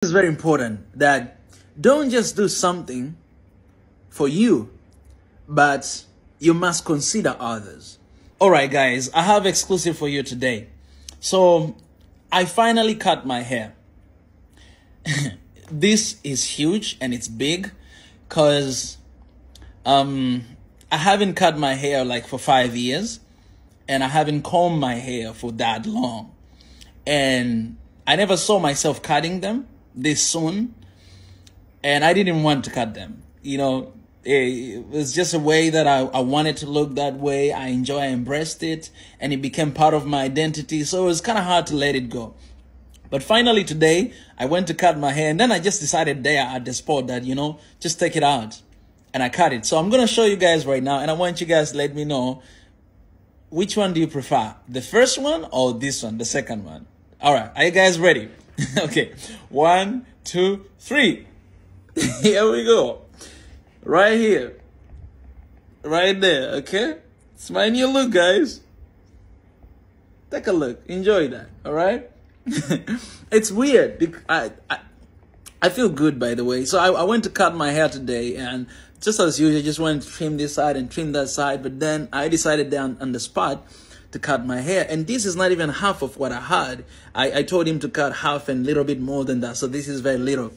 It's very important that don't just do something for you, but you must consider others. All right, guys, I have exclusive for you today. So I finally cut my hair. This is huge and it's big because I haven't cut my hair like for 5 years, and I haven't combed my hair for that long. And I never saw myself cutting them this soon, and I didn't want to cut them. You know, it was just a way that I wanted to look that way. I embraced it, and it became part of my identity. So it was kind of hard to let it go. But finally today, I went to cut my hair, and then I just decided there at the spot that, you know, just take it out. And I cut it. So I'm going to show you guys right now, and I want you guys to let me know, which one do you prefer? The first one or this one, the second one? All right, are you guys ready? Okay, 1, 2, 3. Here we go. Right here. Right there, okay? It's my new look, guys. Take a look. Enjoy that, all right? It's weird. I feel good, by the way. So I went to cut my hair today, and just as usual, I just went to trim this side and trim that side. But then I decided down on the spot to cut my hair. And this is not even half of what I had. I told him to cut half and a little bit more than that. So this is very little.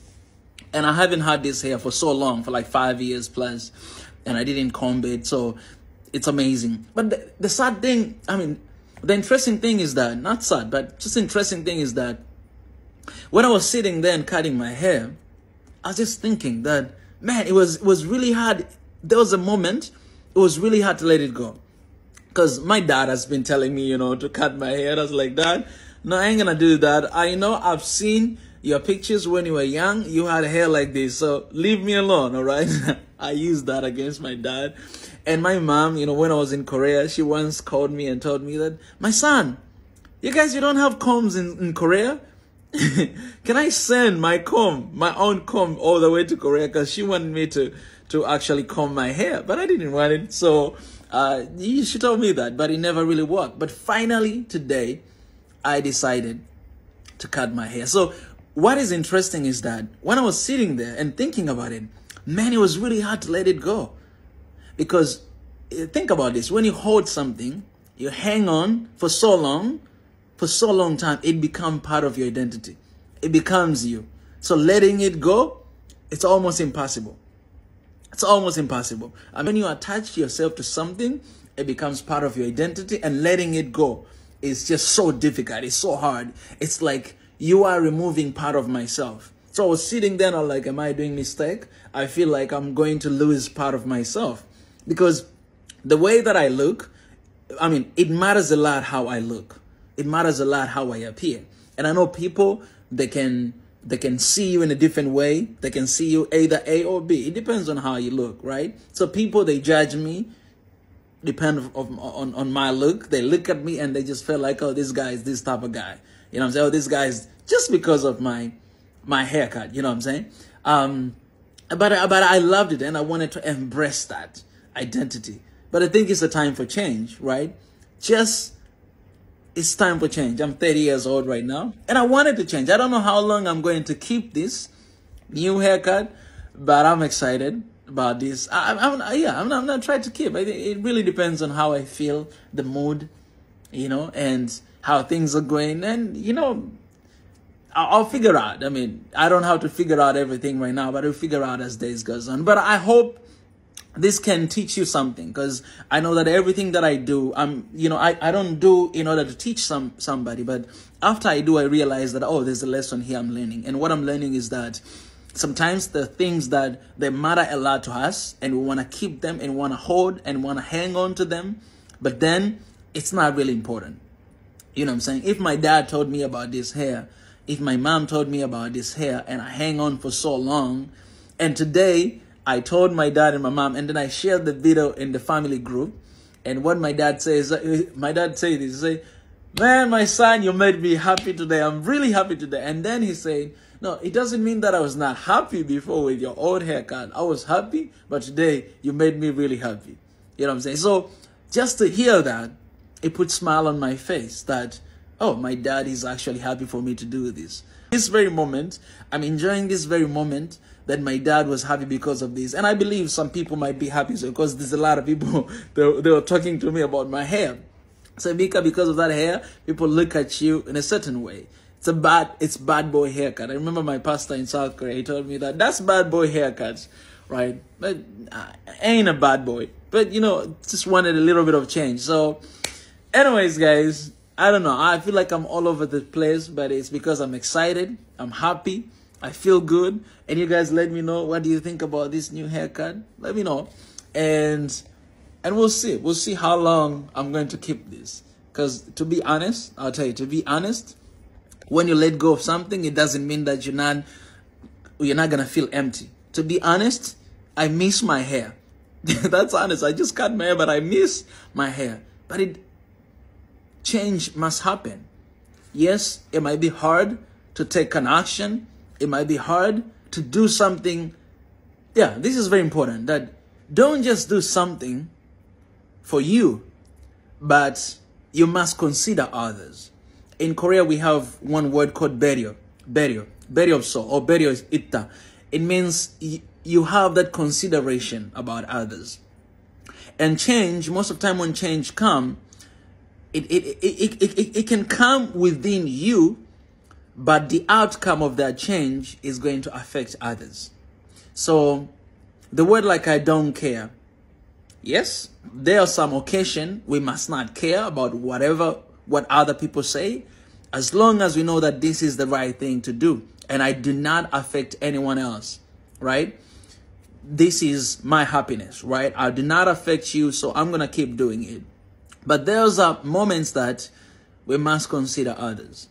And I haven't had this hair for so long, for like 5 years plus. And I didn't comb it. So it's amazing. But the sad thing, I mean, the interesting thing is that, not sad, but just interesting thing is that when I was sitting there and cutting my hair, I was just thinking that, man, it was really hard. There was a moment, it was really hard to let it go. Because my dad has been telling me, you know, to cut my hair. I was like, Dad, no, I ain't gonna do that. I know I've seen your pictures when you were young. You had hair like this, so leave me alone, all right? I used that against my dad. And my mom, you know, when I was in Korea, she once called me and told me that, my son, you don't have combs in Korea? Can I send my own comb all the way to Korea? Because she wanted me to actually comb my hair, but I didn't want it. So she told me that, but it never really worked. But finally today, I decided to cut my hair. So what is interesting is that when I was sitting there and thinking about it, man, it was really hard to let it go. Because think about this, when you hold something, you hang on for so long time, it becomes part of your identity. It becomes you. So letting it go, it's almost impossible. It's almost impossible. And when you attach yourself to something, it becomes part of your identity, and letting it go is just so difficult. It's so hard. It's like you are removing part of myself. So I was sitting there and I'm like, am I doing mistake? I feel like I'm going to lose part of myself. Because the way that I look, I mean, it matters a lot how I look. It matters a lot how I appear. And I know people, they can see you in a different way. They can see you either A or B. It depends on how you look, right? So people, they judge me, depend on my look. They look at me and they just feel like, oh, this guy is this type of guy. You know what I'm saying? Oh, this guy is just because of my haircut. You know what I'm saying? But I loved it, and I wanted to embrace that identity. But I think it's a time for change, right? It's time for change. I'm 30 years old right now, and I wanted to change. I don't know how long I'm going to keep this new haircut, but I'm excited about this. I'm not trying to keep. I think it really depends on how I feel, the mood, you know, and how things are going. And, you know, I'll figure out. I mean, I don't have to figure out everything right now, but I'll figure out as days goes on. But I hope this can teach you something, because I know that everything that I do, I don't do in order to teach somebody, but after I do, I realize that, oh, there's a lesson here I'm learning. And what I'm learning is that sometimes the things that they matter a lot to us, and we want to keep them and want to hold and want to hang on to them, but then it's not really important. You know what I'm saying? If my dad told me about this hair, if my mom told me about this hair, and I hang on for so long, and today I told my dad and my mom, and then I shared the video in the family group. And what my dad says, he say, man, my son, you made me happy today. I'm really happy today. And then he said, no, it doesn't mean that I was not happy before with your old haircut. I was happy, but today you made me really happy. You know what I'm saying? So just to hear that, it put a smile on my face that, oh, my dad is actually happy for me to do this. This very moment, I'm enjoying this very moment that my dad was happy because of this. And I believe some people might be happy because there's a lot of people, they were talking to me about my hair. So because of that hair, people look at you in a certain way. It's bad boy haircut. I remember my pastor in South Korea, he told me that that's bad boy haircut, right? But I ain't a bad boy. But, you know, just wanted a little bit of change. So anyways, guys, I don't know. I feel like I'm all over the place, but it's because I'm excited. I'm happy. I feel good. And you guys let me know, what do you think about this new haircut? Let me know. And we'll see. We'll see how long I'm going to keep this. Because to be honest, I'll tell you, to be honest, when you let go of something, it doesn't mean that you're not going to feel empty. To be honest, I miss my hair. That's honest. I just cut my hair, but I miss my hair. But change must happen. Yes, it might be hard to take an action. It might be hard to do something. Yeah, this is very important. That don't just do something for you, but you must consider others. In Korea, we have one word called beryo. Beryo so, or beryo is itta. It means you have that consideration about others. And change, most of the time when change comes, it can come within you, but the outcome of that change is going to affect others. So the word like I don't care. Yes, there are some occasions we must not care about what other people say, as long as we know that this is the right thing to do and I do not affect anyone else, right? This is my happiness, right? I do not affect you, so I'm going to keep doing it. But there's moments that we must consider others.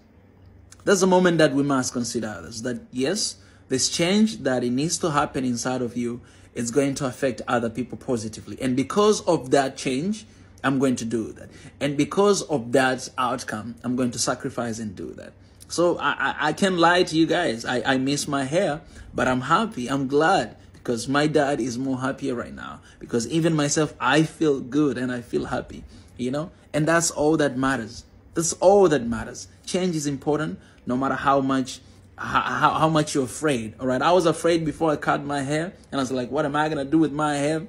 There's a moment that we must consider others. That yes, this change that it needs to happen inside of you is going to affect other people positively. And because of that change, I'm going to do that. And because of that outcome, I'm going to sacrifice and do that. So I can't lie to you guys. I miss my hair, but I'm happy. I'm glad because my dad is more happier right now. Because even myself, I feel good and I feel happy, you know? And that's all that matters. That's all that matters. Change is important, no matter how much you're afraid, all right? I was afraid before I cut my hair, and I was like, what am I going to do with my hair?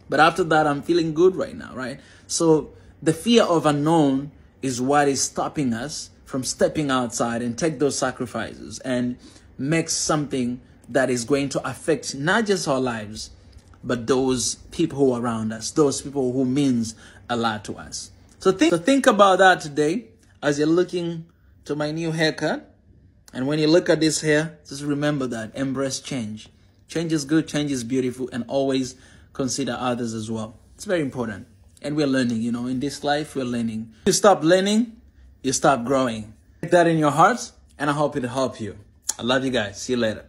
But after that, I'm feeling good right now, right? So the fear of unknown is what is stopping us from stepping outside and take those sacrifices and make something that is going to affect not just our lives, but those people who are around us, those people who means a lot to us. So think about that today as you're looking to my new haircut. And when you look at this hair, just remember that. Embrace change. Change is good, change is beautiful, and always consider others as well. It's very important. And we're learning, you know, in this life, we're learning. If you stop learning, you stop growing. Take that in your heart, and I hope it'll help you. I love you guys. See you later.